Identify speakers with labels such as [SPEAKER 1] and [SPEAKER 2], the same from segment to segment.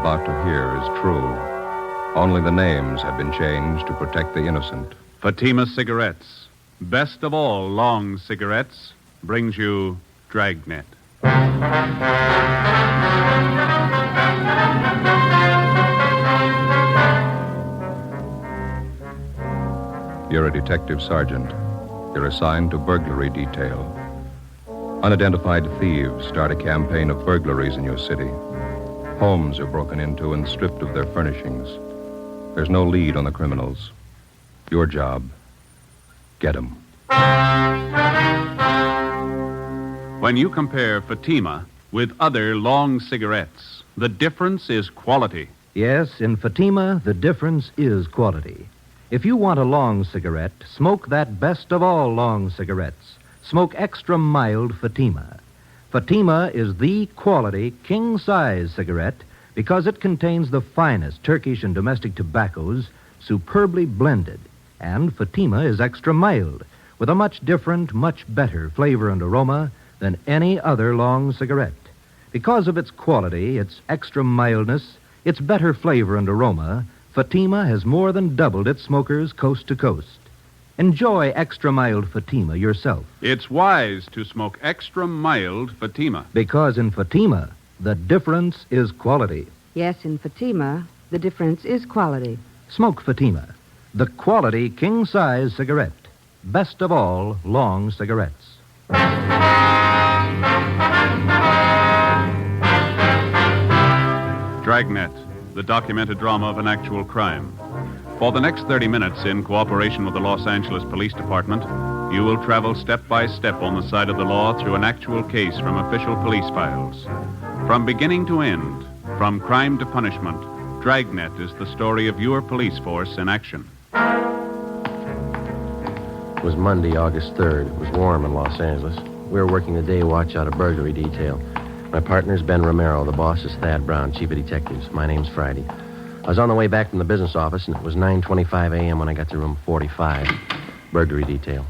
[SPEAKER 1] about to hear is true. Only the names have been changed to protect the innocent.
[SPEAKER 2] Fatima Cigarettes, best of all long cigarettes, brings you Dragnet.
[SPEAKER 1] You're a detective sergeant. You're assigned to burglary detail. Unidentified thieves start a campaign of burglaries in your city. Homes are broken into and stripped of their furnishings. There's no lead on the criminals. Your job, get 'em.
[SPEAKER 2] When you compare Fatima with other long cigarettes, the difference is quality.
[SPEAKER 3] Yes, in Fatima, the difference is quality. If you want a long cigarette, smoke that best of all long cigarettes. Smoke extra mild Fatima. Fatima is the quality king-size cigarette because it contains the finest Turkish and domestic tobaccos superbly blended. And Fatima is extra mild with a much different, much better flavor and aroma than any other long cigarette. Because of its quality, its extra mildness, its better flavor and aroma, Fatima has more than doubled its smokers coast to coast. Enjoy extra mild Fatima yourself.
[SPEAKER 2] It's wise to smoke extra mild Fatima.
[SPEAKER 3] Because in Fatima, the difference is quality.
[SPEAKER 4] Yes, in Fatima, the difference is quality.
[SPEAKER 3] Smoke Fatima, the quality king-size cigarette. Best of all long cigarettes.
[SPEAKER 2] Dragnet, the documented drama of an actual crime. For the next 30 minutes, in cooperation with the Los Angeles Police Department, you will travel step by step on the side of the law through an actual case from official police files. From beginning to end, from crime to punishment, Dragnet is the story of your police force in action.
[SPEAKER 5] It was Monday, August 3rd. It was warm in Los Angeles. We were working the day watch out of burglary detail. My partner's Ben Romero. The boss is Thad Brown, chief of detectives. My name's Friday. I was on the way back from the business office, and it was 9:25 a.m. when I got to room 45, burglary detail.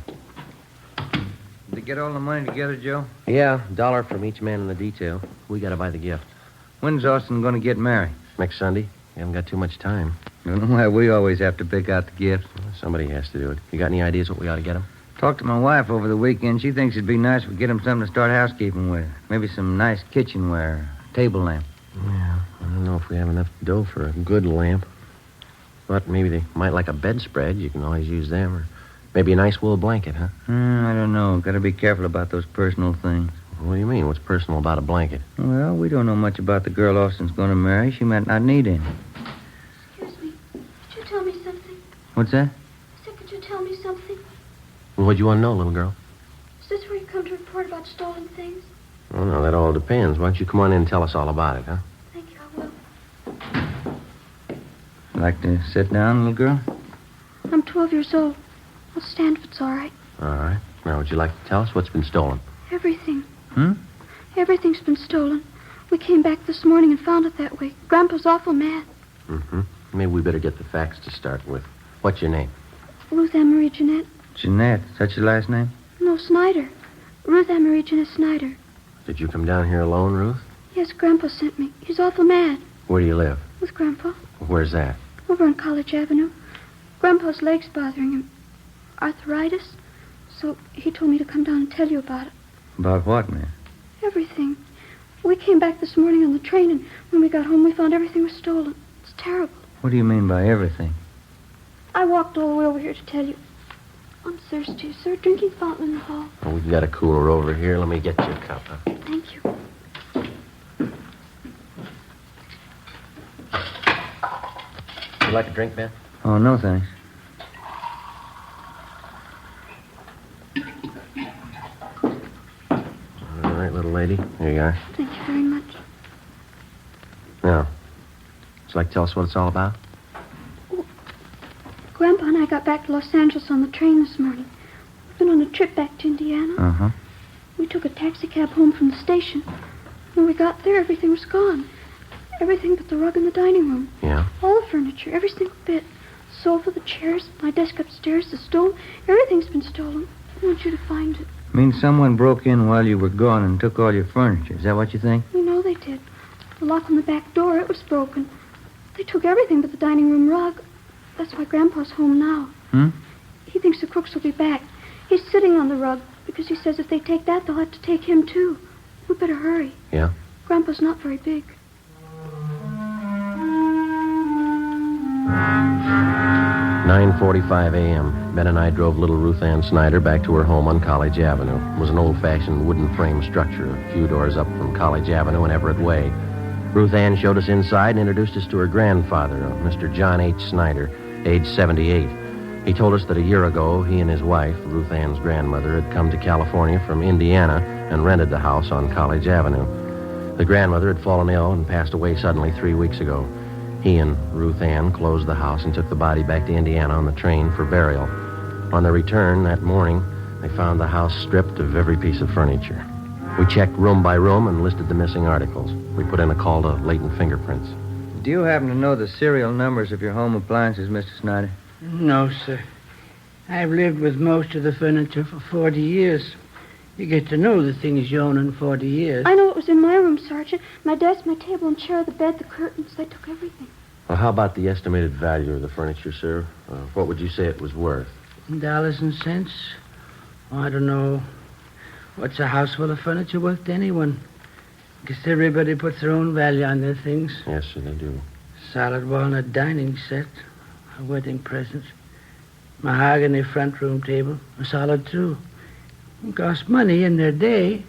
[SPEAKER 6] Did you get all the money together, Joe?
[SPEAKER 5] Yeah, $1 from each man in the detail. We got to buy the gift.
[SPEAKER 6] When's Austin going to get married?
[SPEAKER 5] Next Sunday. We haven't got too much time.
[SPEAKER 6] You know why we always have to pick out the gifts?
[SPEAKER 5] Somebody has to do it. You got any ideas what we ought to get him?
[SPEAKER 6] Talked to my wife over the weekend. She thinks it'd be nice if we get him something to start housekeeping with. Maybe some nice kitchenware, table lamp.
[SPEAKER 5] Yeah, I don't know if we have enough dough for a good lamp. But maybe they might like a bedspread. You can always use them. Or maybe a nice wool blanket, huh?
[SPEAKER 6] I don't know. Got to be careful about those personal things.
[SPEAKER 5] What do you mean? What's personal about a blanket?
[SPEAKER 6] Well, we don't know much about the girl Austin's going to marry. She might not need any.
[SPEAKER 7] Excuse me. Could you tell me something?
[SPEAKER 6] What's that?
[SPEAKER 7] I said, could you tell me something?
[SPEAKER 5] Well, what do you want to know, little girl?
[SPEAKER 7] Is this where you come to report about stolen things?
[SPEAKER 5] Oh, no, that all depends. Why don't you come on in and tell us all about it, huh?
[SPEAKER 7] Thank you, I will.
[SPEAKER 6] Like to sit down, little girl?
[SPEAKER 7] I'm 12 years old. I'll stand if it's all right.
[SPEAKER 5] All right. Now, would you like to tell us what's been stolen?
[SPEAKER 7] Everything.
[SPEAKER 6] Everything's
[SPEAKER 7] been stolen. We came back this morning and found it that way. Grandpa's awful mad.
[SPEAKER 5] Mm-hmm. Maybe we better get the facts to start with. What's your name?
[SPEAKER 7] Ruth Ann Marie Jeanette.
[SPEAKER 6] Jeanette. Is that your last name?
[SPEAKER 7] No, Snyder. Ruth Ann Marie Jeanette Snyder.
[SPEAKER 5] Did you come down here alone, Ruth?
[SPEAKER 7] Yes, Grandpa sent me. He's awful mad.
[SPEAKER 5] Where do you live?
[SPEAKER 7] With Grandpa.
[SPEAKER 5] Where's that?
[SPEAKER 7] Over on College Avenue. Grandpa's leg's bothering him. Arthritis. So he told me to come down and tell you about it.
[SPEAKER 6] About what, man?
[SPEAKER 7] Everything. We came back this morning on the train, and when we got home, we found everything was stolen. It's terrible.
[SPEAKER 6] What do you mean by everything?
[SPEAKER 7] I walked all the way over here to tell you. I'm thirsty. Is there a drinking fountain in the hall?
[SPEAKER 5] Oh, we've got a cooler over here. Let me get you a cup, huh?
[SPEAKER 7] Thank you.
[SPEAKER 5] Would you like a drink, Ben?
[SPEAKER 6] Oh, no, thanks.
[SPEAKER 5] All right, little lady. Here you are.
[SPEAKER 7] Thank you very much.
[SPEAKER 5] Now, would you like to tell us what it's all about?
[SPEAKER 7] Grandpa and I got back to Los Angeles on the train this morning. We've been on a trip back to Indiana.
[SPEAKER 6] Uh-huh.
[SPEAKER 7] We took a taxi cab home from the station. When we got there, everything was gone. Everything but the rug in the dining room.
[SPEAKER 5] Yeah?
[SPEAKER 7] All the furniture, every single bit. The sofa, the chairs, my desk upstairs, the stove. Everything's been stolen. I want you to find it.
[SPEAKER 6] Means someone broke in while you were gone and took all your furniture. Is that what you think?
[SPEAKER 7] We know they did. The lock on the back door, it was broken. They took everything but the dining room rug. That's why Grandpa's home now. He thinks the crooks will be back. He's sitting on the rug because he says if they take that, they'll have to take him, too. We better hurry.
[SPEAKER 5] Yeah?
[SPEAKER 7] Grandpa's not very big.
[SPEAKER 5] 9:45 a.m. Ben and I drove little Ruth Ann Snyder back to her home on College Avenue. It was an old-fashioned wooden frame structure a few doors up from College Avenue and Everett Way. Ruth Ann showed us inside and introduced us to her grandfather, Mr. John H. Snyder, age 78. He told us that a year ago, he and his wife, Ruth Ann's grandmother, had come to California from Indiana and rented the house on College Avenue. The grandmother had fallen ill and passed away suddenly 3 weeks ago. He and Ruth Ann closed the house and took the body back to Indiana on the train for burial. On their return that morning, they found the house stripped of every piece of furniture. We checked room by room and listed the missing articles. We put in a call to latent fingerprints.
[SPEAKER 6] Do you happen to know the serial numbers of your home appliances, Mr. Snyder?
[SPEAKER 8] No, sir. I've lived with most of the furniture for 40 years. You get to know the things you own in 40 years.
[SPEAKER 7] I know it was in my room, Sergeant. My desk, my table and chair, the bed, the curtains. They took everything.
[SPEAKER 5] Well, how about the estimated value of the furniture, sir? What would you say it was worth?
[SPEAKER 8] Dollars and cents? Oh, I don't know. What's a house full of furniture worth to anyone? Guess everybody puts their own value on their things.
[SPEAKER 5] Yes, sir, they do.
[SPEAKER 8] Solid walnut dining set, a wedding present, mahogany front room table, a solid too. It cost money in their day.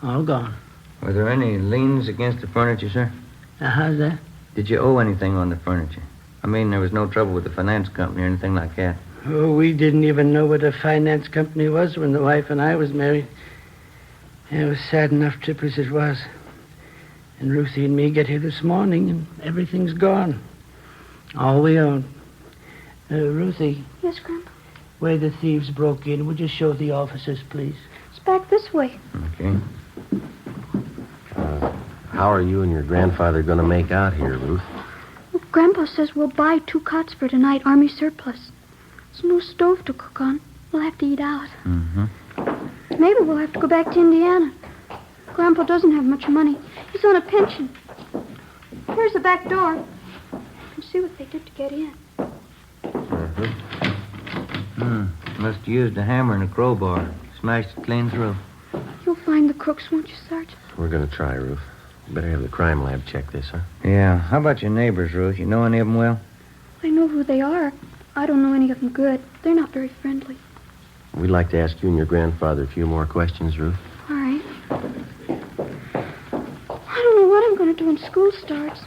[SPEAKER 8] All gone.
[SPEAKER 6] Were there any liens against the furniture, sir?
[SPEAKER 8] How's that?
[SPEAKER 6] Did you owe anything on the furniture? I mean, there was no trouble with the finance company or anything like that.
[SPEAKER 8] Oh, we didn't even know what a finance company was when the wife and I was married. It was a sad enough trip as it was. And Ruthie and me get here this morning, and everything's gone. All we own. Ruthie,
[SPEAKER 7] Yes, Grandpa?
[SPEAKER 8] where the thieves broke in, would you show the officers, please?
[SPEAKER 7] It's back this way.
[SPEAKER 6] Okay.
[SPEAKER 5] How are you and your grandfather going to make out here, Ruth?
[SPEAKER 7] Well, Grandpa says we'll buy 2 cots for tonight, Army surplus. There's no stove to cook on. We'll have to eat out. Maybe we'll have to go back to Indiana. Grandpa doesn't have much money. He's on a pension. Here's the back door. Let's see what they did to get in.
[SPEAKER 6] Must have used a hammer and a crowbar. Smashed it clean through.
[SPEAKER 7] You'll find the crooks, won't you, Sergeant?
[SPEAKER 5] We're going to try, Ruth. Better have the crime lab check this, huh?
[SPEAKER 6] Yeah. How about your neighbors, Ruth? You know any of them well?
[SPEAKER 7] I know who they are. I don't know any of them good. They're not very friendly.
[SPEAKER 5] We'd like to ask you and your grandfather a few more questions, Ruth.
[SPEAKER 7] All right. I don't know what I'm going to do when school starts.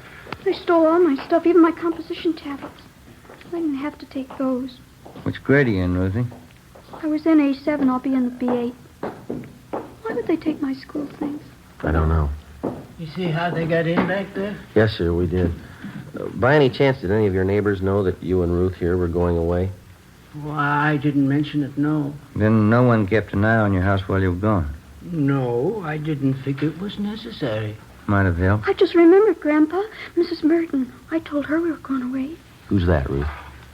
[SPEAKER 7] They stole all my stuff, even my composition tablets. I didn't have to take those.
[SPEAKER 6] Which grade are you in, Ruthie?
[SPEAKER 7] I was in A7. I'll be in the B8. Why would they take my school things?
[SPEAKER 5] I don't know.
[SPEAKER 8] You see how they got in back there?
[SPEAKER 5] Yes, sir, we did. By any chance, did any of your neighbors know that you and Ruth here were going away?
[SPEAKER 8] Why, I didn't mention it, no.
[SPEAKER 6] Then no one kept an eye on your house while you were gone.
[SPEAKER 8] No, I didn't think it was necessary.
[SPEAKER 6] Might have helped.
[SPEAKER 7] I just remembered, Grandpa. Mrs. Merton. I told her we were going away.
[SPEAKER 5] Who's that, Ruth?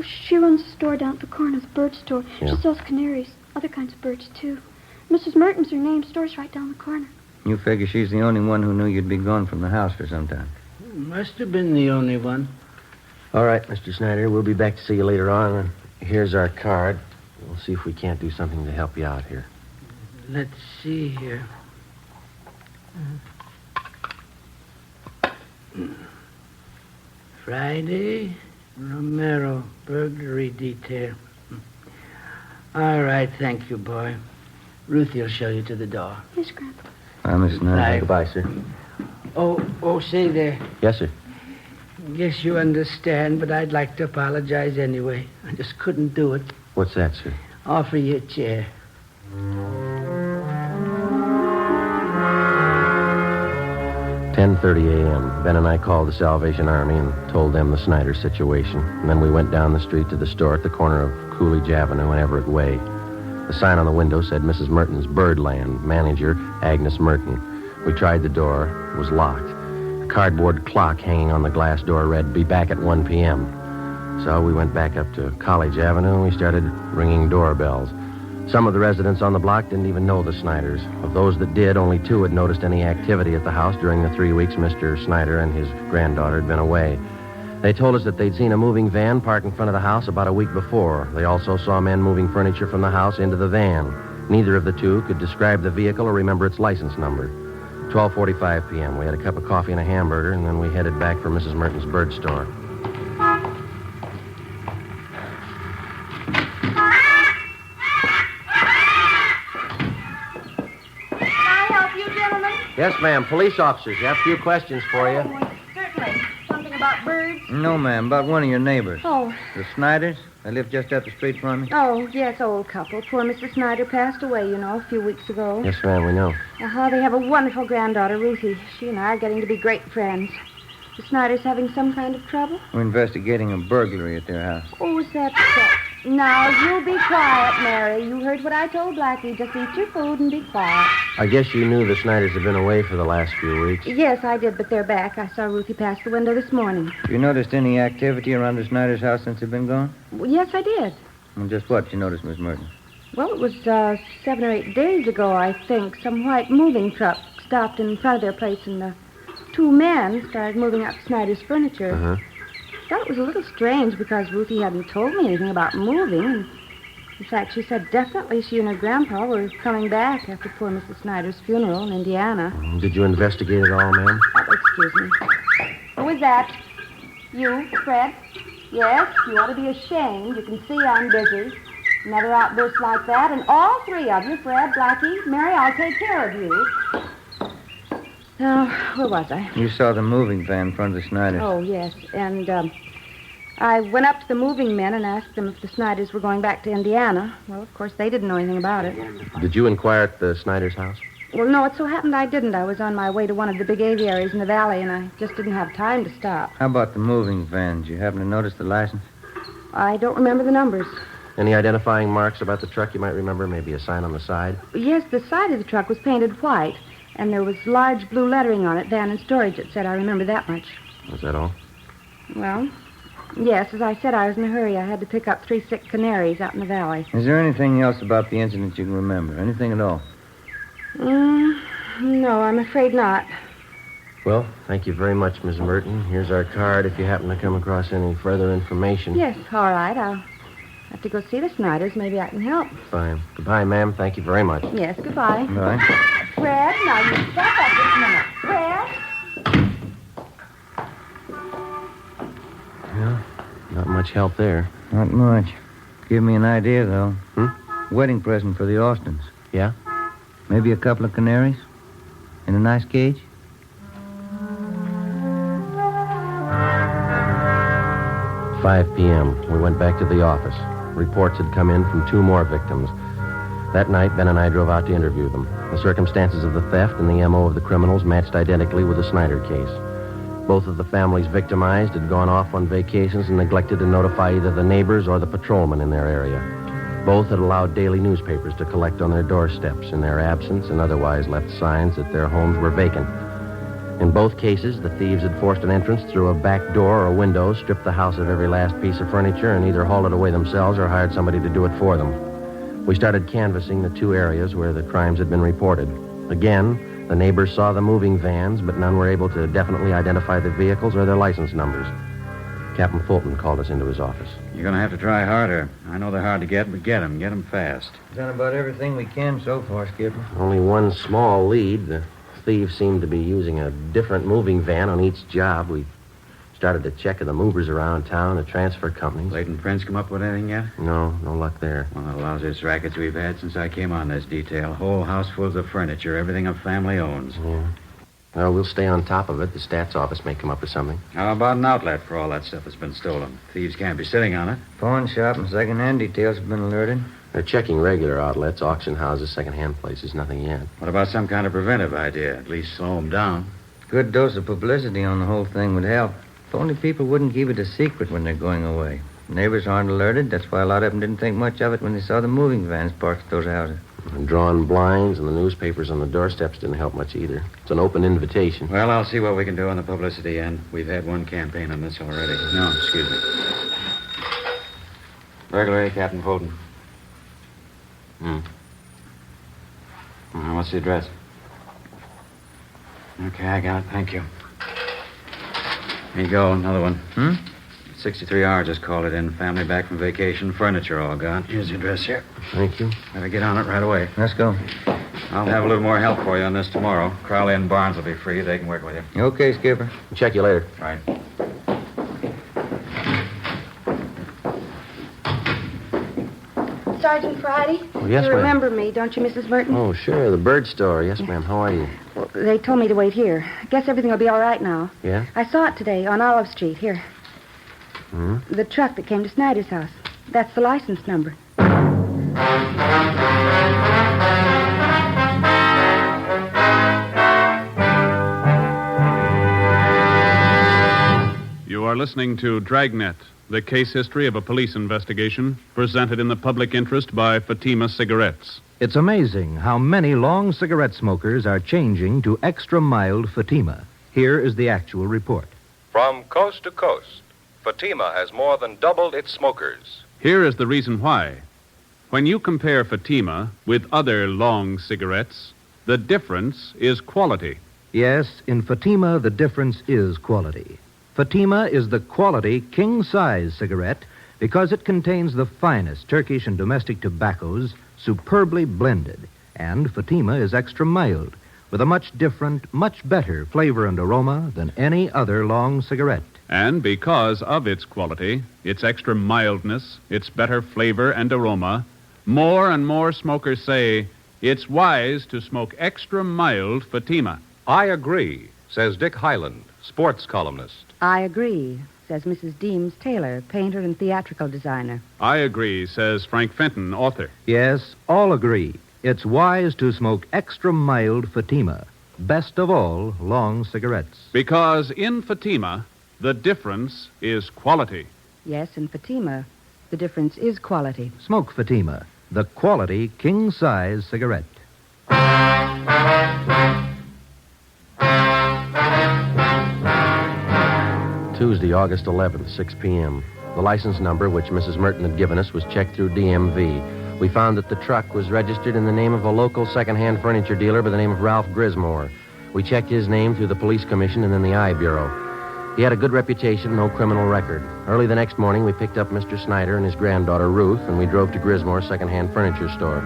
[SPEAKER 7] She runs a store down at the corner, the bird store.
[SPEAKER 5] Yeah.
[SPEAKER 7] She sells canaries, other kinds of birds, too. Mrs. Merton's her name. Store's right down the corner.
[SPEAKER 6] You figure she's the only one who knew you'd be gone from the house for some time.
[SPEAKER 8] Must have been the only one.
[SPEAKER 5] All right, Mr. Snyder, we'll be back to see you later on. And here's our card. We'll see if we can't do something to help you out here.
[SPEAKER 8] Let's see here. Friday, Romero, burglary detail. All right, thank you, boy. Ruthie will show you to the door.
[SPEAKER 7] Yes, Grandpa.
[SPEAKER 6] Miss Snyder.
[SPEAKER 5] Goodbye, sir.
[SPEAKER 8] Oh, say there.
[SPEAKER 5] Yes, sir.
[SPEAKER 8] Guess you understand, but I'd like to apologize anyway. I just couldn't do it.
[SPEAKER 5] What's that, sir?
[SPEAKER 8] Offer you a chair.
[SPEAKER 5] 10:30 a.m. Ben and I called the Salvation Army and told them the Snyder situation. And then we went down the street to the store at the corner of Coolidge Avenue and Everett Way. The sign on the window said Mrs. Merton's Birdland, manager Agnes Merton. We tried the door. It was locked. A cardboard clock hanging on the glass door read, "Be back at 1 p.m." So we went back up to College Avenue and we started ringing doorbells. Some of the residents on the block didn't even know the Snyders. Of those that did, only 2 had noticed any activity at the house during the 3 weeks Mr. Snyder and his granddaughter had been away. They told us that they'd seen a moving van parked in front of the house about a week before. They also saw men moving furniture from the house into the van. Neither of the 2 could describe the vehicle or remember its license number. 12:45 p.m. We had a cup of coffee and a hamburger, and then we headed back for Mrs. Merton's bird store. Yes, ma'am. Police officers. You have a few questions for you.
[SPEAKER 7] Certainly. Something about birds?
[SPEAKER 6] No, ma'am. About one of your neighbors.
[SPEAKER 7] Oh.
[SPEAKER 6] The Snyders. They live just up the street from me.
[SPEAKER 7] Oh, yes, old couple. Poor Mr. Snyder passed away, a few weeks ago.
[SPEAKER 5] Yes, ma'am, we know.
[SPEAKER 7] They have a wonderful granddaughter, Ruthie. She and I are getting to be great friends. The Snyders having some kind of trouble?
[SPEAKER 6] We're investigating a burglary at their house.
[SPEAKER 7] Oh, is that so? Now, you be quiet, Mary. You heard what I told Blackie. Just eat your food and be quiet.
[SPEAKER 5] I guess you knew the Snyders had been away for the last few weeks.
[SPEAKER 7] Yes, I did, but they're back. I saw Ruthie pass the window this morning.
[SPEAKER 6] Have you noticed any activity around the Snyders' house since they've been gone?
[SPEAKER 7] Well, yes, I did.
[SPEAKER 6] Well, just what you noticed, Miss Merton?
[SPEAKER 7] Well, it was 7 or 8 days ago, I think. Some white moving truck stopped in front of their place, and the 2 men started moving up Snyder's furniture.
[SPEAKER 5] Uh-huh.
[SPEAKER 7] I thought it was a little strange because Ruthie hadn't told me anything about moving. And in fact, she said definitely she and her grandpa were coming back after poor Mrs. Snyder's funeral in Indiana.
[SPEAKER 5] Did you investigate it all, ma'am?
[SPEAKER 7] Oh, excuse me. Who is that? You, Fred? Yes, you ought to be ashamed. You can see I'm busy. Another outburst like that, and all 3 of you, Fred, Blackie, Mary, I'll take care of you. Now, where was I?
[SPEAKER 6] You saw the moving van in front of the Snyders.
[SPEAKER 7] Oh, yes. And I went up to the moving men and asked them if the Snyders were going back to Indiana. Well, of course, they didn't know anything about it.
[SPEAKER 5] Did you inquire at the Snyders' house?
[SPEAKER 7] Well, no, it so happened I didn't. I was on my way to one of the big aviaries in the valley, and I just didn't have time to stop.
[SPEAKER 6] How about the moving van? Did you happen to notice the license?
[SPEAKER 7] I don't remember the numbers.
[SPEAKER 5] Any identifying marks about the truck you might remember? Maybe a sign on the side?
[SPEAKER 7] Yes, the side of the truck was painted white, and there was large blue lettering on it, van and storage, it said. I remember that much.
[SPEAKER 5] Was that all?
[SPEAKER 7] Well, yes, as I said, I was in a hurry. I had to pick up 3 sick canaries out in the valley.
[SPEAKER 6] Is there anything else about the incident you can remember? Anything at all?
[SPEAKER 7] No, I'm afraid not.
[SPEAKER 5] Well, thank you very much, Miss Merton. Here's our card if you happen to come across any further information.
[SPEAKER 7] Yes, all right. I'll have to go see the Snyders. Maybe I can help.
[SPEAKER 5] Fine. Goodbye, ma'am. Thank you very much.
[SPEAKER 7] Yes, goodbye.
[SPEAKER 6] All right.
[SPEAKER 7] Fred, now you step up just a minute. Fred?
[SPEAKER 5] Yeah, not much help there.
[SPEAKER 6] Not much. Give me an idea, though.
[SPEAKER 5] Hmm?
[SPEAKER 6] Wedding present for the Austins.
[SPEAKER 5] Yeah?
[SPEAKER 6] Maybe a couple of canaries? In a nice cage?
[SPEAKER 5] At 5 p.m., we went back to the office. Reports had come in from 2 more victims. That night, Ben and I drove out to interview them. The circumstances of the theft and the M.O. of the criminals matched identically with the Snyder case. Both of the families victimized had gone off on vacations and neglected to notify either the neighbors or the patrolmen in their area. Both had allowed daily newspapers to collect on their doorsteps in their absence and otherwise left signs that their homes were vacant. In both cases, the thieves had forced an entrance through a back door or window, stripped the house of every last piece of furniture, and either hauled it away themselves or hired somebody to do it for them. We started canvassing the 2 areas where the crimes had been reported. Again, the neighbors saw the moving vans, but none were able to definitely identify the vehicles or their license numbers. Captain Fulton called us into his office.
[SPEAKER 9] You're going to have to try harder. I know they're hard to get, but get them fast.
[SPEAKER 6] Done about everything we can so far, Skipper.
[SPEAKER 5] Only one small lead. The thieves seemed to be using a different moving van on each job. We started to check the movers around town, the transfer companies.
[SPEAKER 9] Leighton Prince come up with anything yet?
[SPEAKER 5] No luck there.
[SPEAKER 9] One of the lousiest rackets we've had since I came on this detail. Whole house full of furniture, everything a family owns.
[SPEAKER 5] Yeah. Well, we'll stay on top of it. The stats office may come up with something.
[SPEAKER 9] How about an outlet for all that stuff that's been stolen? Thieves can't be sitting on it.
[SPEAKER 6] Pawn shop and second-hand details have been alerted.
[SPEAKER 5] They're checking regular outlets, auction houses, second-hand places. Nothing yet.
[SPEAKER 9] What about some kind of preventive idea? At least slow them down.
[SPEAKER 6] Good dose of publicity on the whole thing would help. If only people wouldn't keep it a secret when they're going away. Neighbors aren't alerted. That's why a lot of them didn't think much of it when they saw the moving vans parked at those houses.
[SPEAKER 5] And drawn blinds and the newspapers on the doorsteps didn't help much either. It's an open invitation.
[SPEAKER 9] Well, I'll see what we can do on the publicity end. We've had one campaign on this already. No, excuse me. Burglary, Captain Fulton. What's the address? Okay, I got it. Thank you. Here you go, another one. 63R just called it in. Family back from vacation. Furniture all gone. Here's the address here.
[SPEAKER 5] Thank you.
[SPEAKER 9] Better get on it right away.
[SPEAKER 6] Let's go.
[SPEAKER 9] I'll have a little more help for you on this tomorrow. Crowley and Barnes will be free. They can work with you.
[SPEAKER 6] Okay, Skipper.
[SPEAKER 5] Check you later.
[SPEAKER 9] Right.
[SPEAKER 4] Sergeant Friday?
[SPEAKER 5] Oh, yes,
[SPEAKER 4] you
[SPEAKER 5] ma'am.
[SPEAKER 4] remember me, don't you, Mrs. Merton?
[SPEAKER 5] Oh, sure. The bird store. Yes, ma'am. How are you?
[SPEAKER 4] Well, they told me to wait here. I guess everything will be all right now.
[SPEAKER 5] Yeah?
[SPEAKER 4] I saw it today on Olive Street. Here. The truck that came to Snyder's house. That's the license number.
[SPEAKER 2] You are listening to Dragnet, the case history of a police investigation, presented in the public interest by Fatima Cigarettes.
[SPEAKER 3] It's amazing how many long cigarette smokers are changing to extra mild Fatima. Here is the actual report.
[SPEAKER 1] From coast to coast, Fatima has more than doubled its smokers.
[SPEAKER 2] Here is the reason why. When you compare Fatima with other long cigarettes, the difference is quality.
[SPEAKER 3] Yes, in Fatima, the difference is quality. Fatima is the quality king-size cigarette because it contains the finest Turkish and domestic tobaccos superbly blended. And Fatima is extra mild with a much different, much better flavor and aroma than any other long cigarette.
[SPEAKER 2] And because of its quality, its extra mildness, its better flavor and aroma, more and more smokers say it's wise to smoke extra mild Fatima.
[SPEAKER 1] I agree, says Dick Hyland, sports columnist.
[SPEAKER 4] I agree, says Mrs. Deems Taylor, painter and theatrical designer.
[SPEAKER 2] I agree, says Frank Fenton, author.
[SPEAKER 3] Yes, all agree. It's wise to smoke extra mild Fatima. Best of all, long cigarettes.
[SPEAKER 2] Because in Fatima, the difference is quality.
[SPEAKER 4] Yes, in Fatima, the difference is quality.
[SPEAKER 3] Smoke Fatima, the quality king-size cigarette.
[SPEAKER 5] Tuesday, August 11th, 6 p.m. The license number, which Mrs. Merton had given us, was checked through DMV. We found that the truck was registered in the name of a local second-hand furniture dealer by the name of Ralph Grismore. We checked his name through the police commission and then the I Bureau. He had a good reputation, no criminal record. Early the next morning, we picked up Mr. Snyder and his granddaughter, Ruth, and we drove to Grismore's second-hand furniture store.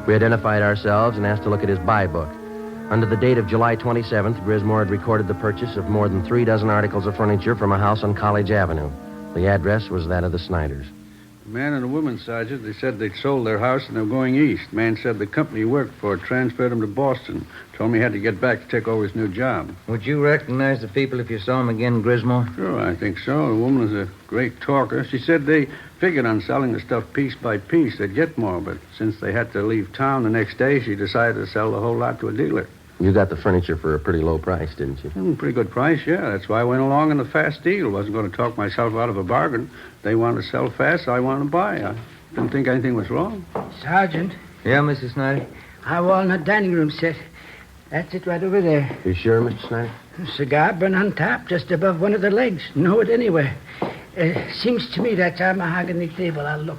[SPEAKER 5] We identified ourselves and asked to look at his buy book. Under the date of July 27th, Grismore had recorded the purchase of more than 3 dozen articles of furniture from a house on College Avenue. The address was that of the Snyders.
[SPEAKER 10] A man and a woman, Sergeant, they said they'd sold their house and they were going east. Man said the company he worked for transferred him to Boston. Told me he had to get back to take over his new job.
[SPEAKER 6] Would you recognize the people if you saw them again, Grismore?
[SPEAKER 10] Sure, I think so. The woman was a great talker. She said they figured on selling the stuff piece by piece. They'd get more, but since they had to leave town the next day, she decided to sell the whole lot to a dealer.
[SPEAKER 5] You got the furniture for a pretty low price, didn't you?
[SPEAKER 10] Pretty good price, yeah. That's why I went along in the fast deal. Wasn't going to talk myself out of a bargain. They wanted to sell fast, so I wanted to buy. I didn't think anything was wrong.
[SPEAKER 8] Sergeant,
[SPEAKER 6] Yeah, Mrs. Snyder?
[SPEAKER 8] our walnut dining room set. That's it right over there.
[SPEAKER 5] You sure, Mr. Snyder?
[SPEAKER 8] Cigar burn on top, just above one of the legs. Know it anywhere. Seems to me that's our mahogany table. I'll look.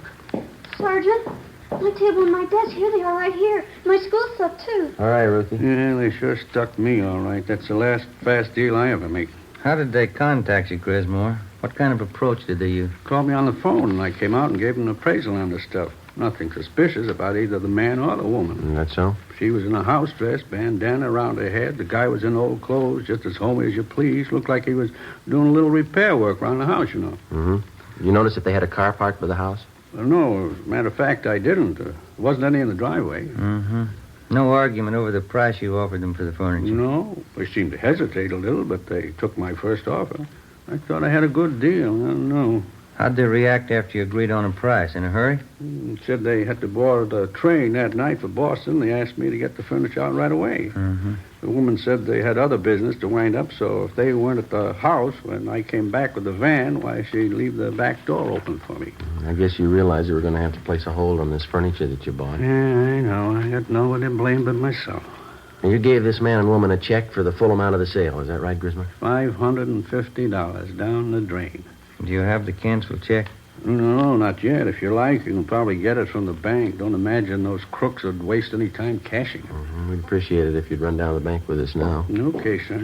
[SPEAKER 7] Sergeant, my table and my desk, here they are right here. My school stuff, too.
[SPEAKER 5] All right, Ruthie.
[SPEAKER 10] Yeah, they sure stuck me all right. That's the last fast deal I ever make.
[SPEAKER 6] How did they contact you, Grismore? What kind of approach did they use?
[SPEAKER 10] Called me on the phone, and I came out and gave them an appraisal on the stuff. Nothing suspicious about either the man or the woman.
[SPEAKER 5] That's so?
[SPEAKER 10] She was in a house dress, bandana around her head. The guy was in old clothes, just as homey as you please. Looked like he was doing a little repair work around the house, you know.
[SPEAKER 5] Mm-hmm. You notice if they had a car parked by the house?
[SPEAKER 10] Well, no, as a matter of fact, I didn't. There wasn't any in the driveway.
[SPEAKER 6] Mm-hmm. No argument over the price you offered them for the furniture?
[SPEAKER 10] No. They seemed to hesitate a little, but they took my first offer. I thought I had a good deal. I don't know.
[SPEAKER 6] How'd they react after you agreed on a price? In a hurry?
[SPEAKER 10] Said they had to board the train that night for Boston. They asked me to get the furniture out right away.
[SPEAKER 6] Mm-hmm.
[SPEAKER 10] The woman said they had other business to wind up, so if they weren't at the house when I came back with the van, why, she'd leave the back door open for me.
[SPEAKER 5] I guess you realize you were going to have to place a hold on this furniture that you bought.
[SPEAKER 10] Yeah, I know. I got nobody to blame but myself.
[SPEAKER 5] And you gave this man and woman a check for the full amount of the sale. Is that right, Grismer?
[SPEAKER 10] $550 down the drain.
[SPEAKER 6] Do you have the canceled check?
[SPEAKER 10] No, not yet. If you like, you can probably get it from the bank. Don't imagine those crooks would waste any time cashing it.
[SPEAKER 5] Mm-hmm. We'd appreciate it if you'd run down to the bank with us now.
[SPEAKER 10] Okay, sir.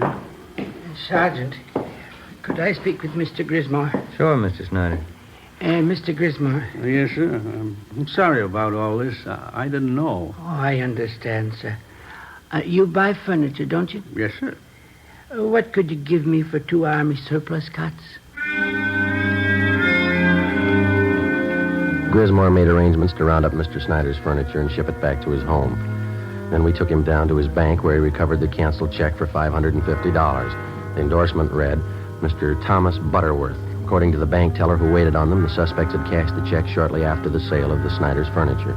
[SPEAKER 8] Sergeant, could I speak with Mr. Grismore?
[SPEAKER 6] Sure, Mr. Snyder.
[SPEAKER 8] Mr. Grismore.
[SPEAKER 10] Yes, sir. I'm sorry about all this. I didn't know.
[SPEAKER 8] Oh, I understand, sir. You buy furniture, don't you?
[SPEAKER 10] Yes, sir.
[SPEAKER 8] What could you give me for 2 Army surplus cots?
[SPEAKER 5] Grismore made arrangements to round up Mr. Snyder's furniture and ship it back to his home. Then we took him down to his bank where he recovered the canceled check for $550. The endorsement read, Mr. Thomas Butterworth. According to the bank teller who waited on them, the suspects had cashed the check shortly after the sale of the Snyder's furniture.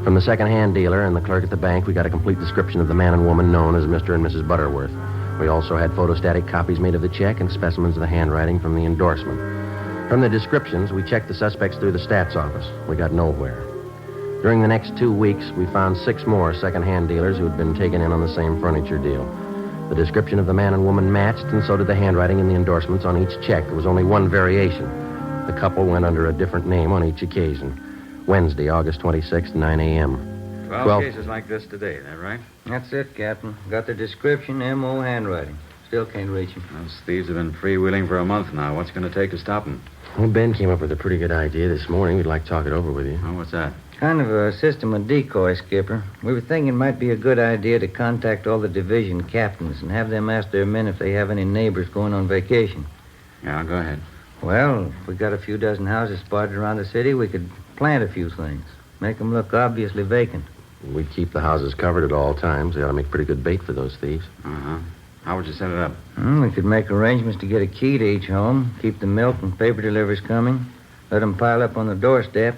[SPEAKER 5] From the second-hand dealer and the clerk at the bank, we got a complete description of the man and woman known as Mr. and Mrs. Butterworth. We also had photostatic copies made of the check and specimens of the handwriting from the endorsement. From the descriptions, we checked the suspects through the stats office. We got nowhere. During the next 2 weeks, we found 6 more second-hand dealers who had been taken in on the same furniture deal. The description of the man and woman matched, and so did the handwriting in the endorsements on each check. There was only one variation. The couple went under a different name on each occasion. Wednesday, August 26th, 9 a.m.
[SPEAKER 9] 12 cases like this today, is that right?
[SPEAKER 6] That's it, Captain. Got the description, M.O. handwriting. Still can't reach him.
[SPEAKER 9] Those thieves have been freewheeling for a month now. What's going to take to stop them?
[SPEAKER 5] Well, Ben came up with a pretty good idea this morning. We'd like to talk it over with you.
[SPEAKER 9] Oh, what's that?
[SPEAKER 6] Kind of a system of decoy, Skipper. We were thinking it might be a good idea to contact all the division captains and have them ask their men if they have any neighbors going on vacation.
[SPEAKER 9] Yeah, go ahead.
[SPEAKER 6] Well, if we got a few dozen houses spotted around the city, we could plant a few things. Make them look obviously vacant.
[SPEAKER 5] We'd keep the houses covered at all times. They ought to make pretty good bait for those thieves.
[SPEAKER 9] Uh-huh. How would you set it up?
[SPEAKER 6] We could make arrangements to get a key to each home, keep the milk and paper deliveries coming, let them pile up on the doorstep.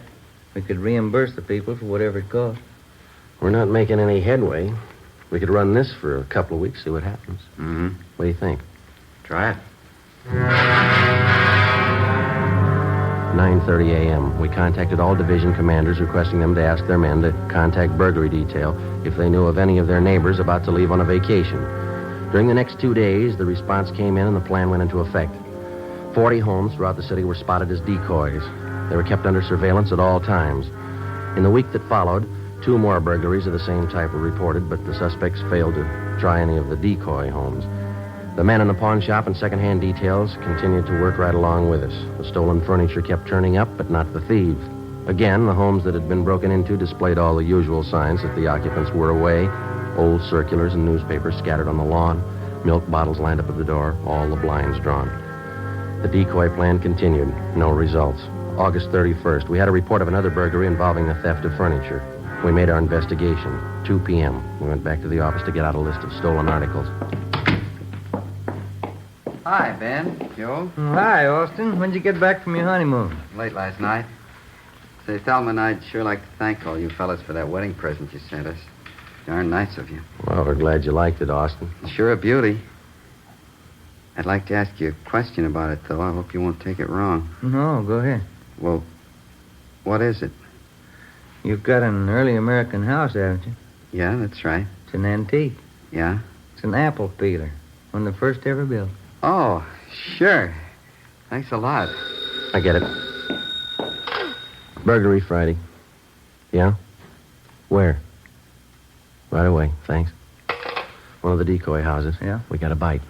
[SPEAKER 6] We could reimburse the people for whatever it cost.
[SPEAKER 5] We're not making any headway. We could run this for a couple of weeks, see what happens.
[SPEAKER 9] Mm-hmm.
[SPEAKER 5] What do you think?
[SPEAKER 9] Try it.
[SPEAKER 5] 9:30 a.m. We contacted all division commanders requesting them to ask their men to contact burglary detail if they knew of any of their neighbors about to leave on a vacation. During the next 2 days, the response came in and the plan went into effect. 40 homes throughout the city were spotted as decoys. They were kept under surveillance at all times. In the week that followed, 2 more burglaries of the same type were reported, but the suspects failed to try any of the decoy homes. The men in the pawn shop and second-hand details continued to work right along with us. The stolen furniture kept turning up, but not the thieves. Again, the homes that had been broken into displayed all the usual signs that the occupants were away. Old circulars and newspapers scattered on the lawn, milk bottles lined up at the door, all the blinds drawn. The decoy plan continued. No results. August 31st, we had a report of another burglary involving the theft of furniture. We made our investigation. 2 p.m. We went back to the office to get out a list of stolen articles.
[SPEAKER 11] Hi, Ben. Joe.
[SPEAKER 6] Hi, Austin. When'd you get back from your honeymoon?
[SPEAKER 11] Late last night. Say, Thelma and I'd sure like to thank all you fellas for that wedding present you sent us. Darn nice of you.
[SPEAKER 5] Well, we're glad you liked it, Austin.
[SPEAKER 11] Sure a beauty. I'd like to ask you a question about it, though. I hope you won't take it wrong.
[SPEAKER 6] No, go ahead.
[SPEAKER 11] Well, what is it?
[SPEAKER 6] You've got an early American house, haven't you?
[SPEAKER 11] Yeah, that's right.
[SPEAKER 6] It's an antique.
[SPEAKER 11] Yeah?
[SPEAKER 6] It's an apple peeler. One of the first ever built.
[SPEAKER 11] Oh, sure. Thanks a lot.
[SPEAKER 5] I get it. Burglary Friday. Yeah? Where? Right away, thanks. One of the decoy houses.
[SPEAKER 6] Yeah?
[SPEAKER 5] We got a bite.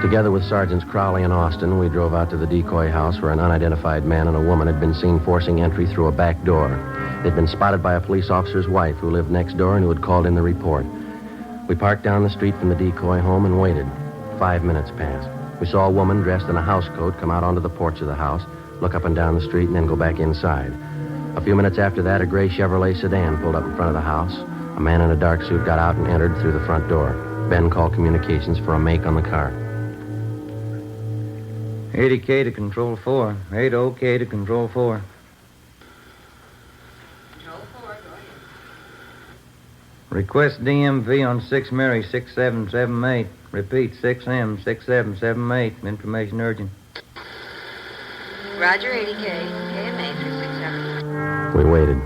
[SPEAKER 5] Together with Sergeants Crowley and Austin, we drove out to the decoy house where an unidentified man and a woman had been seen forcing entry through a back door. They'd been spotted by a police officer's wife who lived next door and who had called in the report. We parked down the street from the decoy home and waited. 5 minutes passed. We saw a woman dressed in a housecoat come out onto the porch of the house, look up and down the street, and then go back inside. A few minutes after that, a gray Chevrolet sedan pulled up in front of the house. A man in a dark suit got out and entered through the front door. Ben called communications for a make on the car.
[SPEAKER 6] 80K to Control 4. 80K to Control 4. Request DMV on 6 Mary 6778. Repeat, 6M 6778. Information urgent.
[SPEAKER 12] Roger, 80K. KMA 367.
[SPEAKER 5] We waited.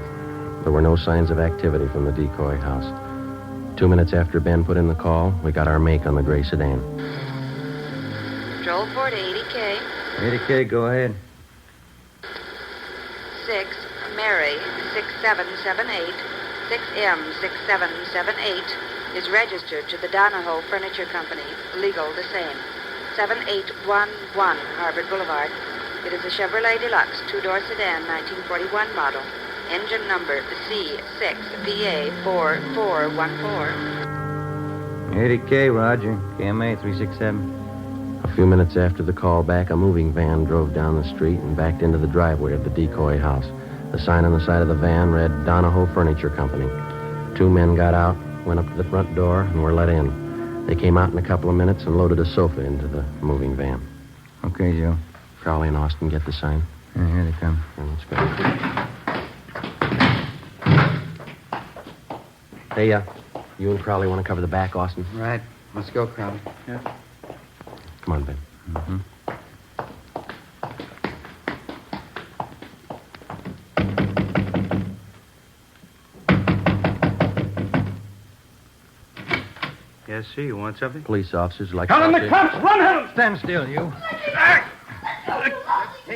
[SPEAKER 5] There were no signs of activity from the decoy house. 2 minutes after Ben put in the call, we got our make on the gray sedan.
[SPEAKER 12] Control 4 to 80K.
[SPEAKER 6] 80K, go ahead.
[SPEAKER 12] 6, Mary, 6778, 6M6778, is registered to the Donahoe Furniture Company, legal the same. 7811 Harvard Boulevard. It is a Chevrolet Deluxe, two-door sedan, 1941 model. Engine number C6VA4414.
[SPEAKER 6] 80K, Roger. KMA 367.
[SPEAKER 5] A few minutes after the call back, a moving van drove down the street and backed into the driveway of the decoy house. The sign on the side of the van read Donahoe Furniture Company. Two men got out, went up to the front door, and were let in. They came out in a couple of minutes and loaded a sofa into the moving van.
[SPEAKER 6] Okay, Joe.
[SPEAKER 5] Crowley and Austin get the sign.
[SPEAKER 6] Yeah, here they come.
[SPEAKER 5] Let's go. Hey, you and Crowley want to cover the back, Austin?
[SPEAKER 11] Right. Let's go, Crowley.
[SPEAKER 10] Yeah.
[SPEAKER 5] Come on, Ben.
[SPEAKER 11] Mm-hmm.
[SPEAKER 10] Yes, sir. You want something?
[SPEAKER 5] Police officers like...
[SPEAKER 10] Helen, the cops! Run, Helen!
[SPEAKER 3] Stand still, you.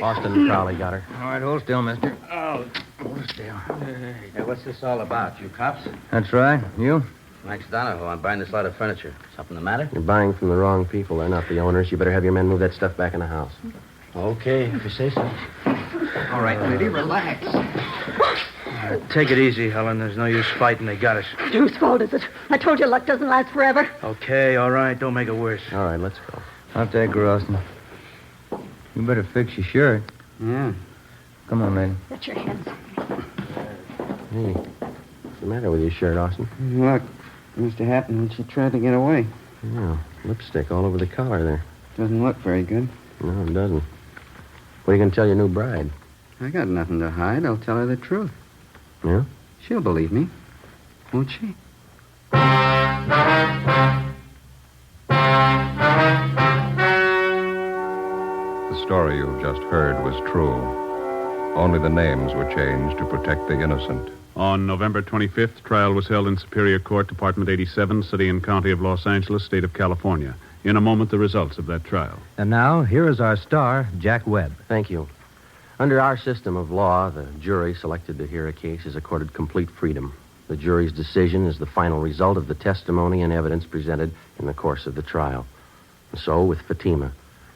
[SPEAKER 5] Austin and Crowley got her.
[SPEAKER 6] All right, hold still, mister.
[SPEAKER 10] Oh, hold still.
[SPEAKER 9] Hey, what's this all about, you cops?
[SPEAKER 6] That's right. You?
[SPEAKER 9] Max Donahoe. I'm buying this lot of furniture. Something the matter?
[SPEAKER 5] You're buying from the wrong people. They're not the owners. You better have your men move that stuff back in the house.
[SPEAKER 9] Okay, if you say so.
[SPEAKER 11] All right, lady, relax.
[SPEAKER 10] Take it easy, Helen. There's no use fighting. They got us.
[SPEAKER 13] Whose fault is it? I told you luck doesn't last forever.
[SPEAKER 10] Okay, all right. Don't make it worse.
[SPEAKER 5] All right, let's go.
[SPEAKER 6] I'll take her, Austin. You better fix your shirt.
[SPEAKER 11] Yeah.
[SPEAKER 6] Come on, lady.
[SPEAKER 13] Get your hands.
[SPEAKER 5] Hey, what's the matter with your shirt, Austin?
[SPEAKER 11] Look, it must have happened when she tried to get away.
[SPEAKER 5] Yeah, lipstick all over the collar there.
[SPEAKER 11] Doesn't look very good.
[SPEAKER 5] No, it doesn't. What are you going to tell your new bride?
[SPEAKER 11] I got nothing to hide. I'll tell her the truth.
[SPEAKER 5] Yeah?
[SPEAKER 11] She'll believe me, won't she?
[SPEAKER 1] The story you've just heard was true. Only the names were changed to protect the innocent.
[SPEAKER 2] On November 25th, trial was held in Superior Court, Department 87, City and County of Los Angeles, State of California. In a moment, the results of that trial.
[SPEAKER 3] And now, here is our star, Jack Webb.
[SPEAKER 5] Thank you. Under our system of law, the jury selected to hear a case is accorded complete freedom. The jury's decision is the final result of the testimony and evidence presented in the course of the trial. And so, with Fatima,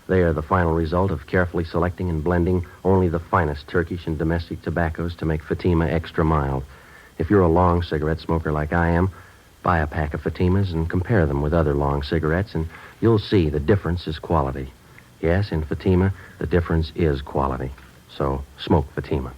[SPEAKER 5] they are the final result of carefully selecting and blending only the finest Turkish and domestic tobaccos to make Fatima extra mild. If you're a long cigarette smoker like I am, buy a pack of Fatimas and compare them with other long cigarettes, and you'll see the difference is quality. Yes, in Fatima, the difference is quality. So, smoke Fatima.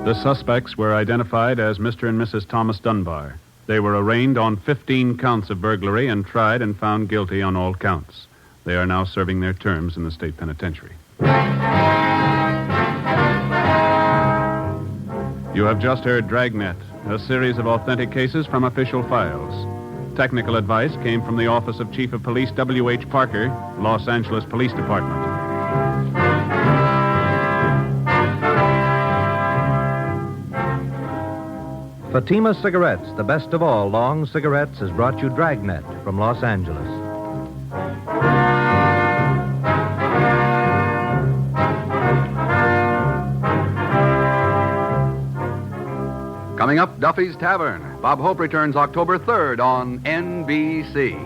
[SPEAKER 2] The suspects were identified as Mr. and Mrs. Thomas Dunbar. They were arraigned on 15 counts of burglary and tried and found guilty on all counts. They are now serving their terms in the state penitentiary. You have just heard Dragnet, a series of authentic cases from official files. Technical advice came from the Office of Chief of Police W.H. Parker, Los Angeles Police Department.
[SPEAKER 3] Fatima Cigarettes, the best of all long cigarettes, has brought you Dragnet from Los Angeles.
[SPEAKER 14] Coming up, Duffy's Tavern. Bob Hope returns October 3rd on NBC.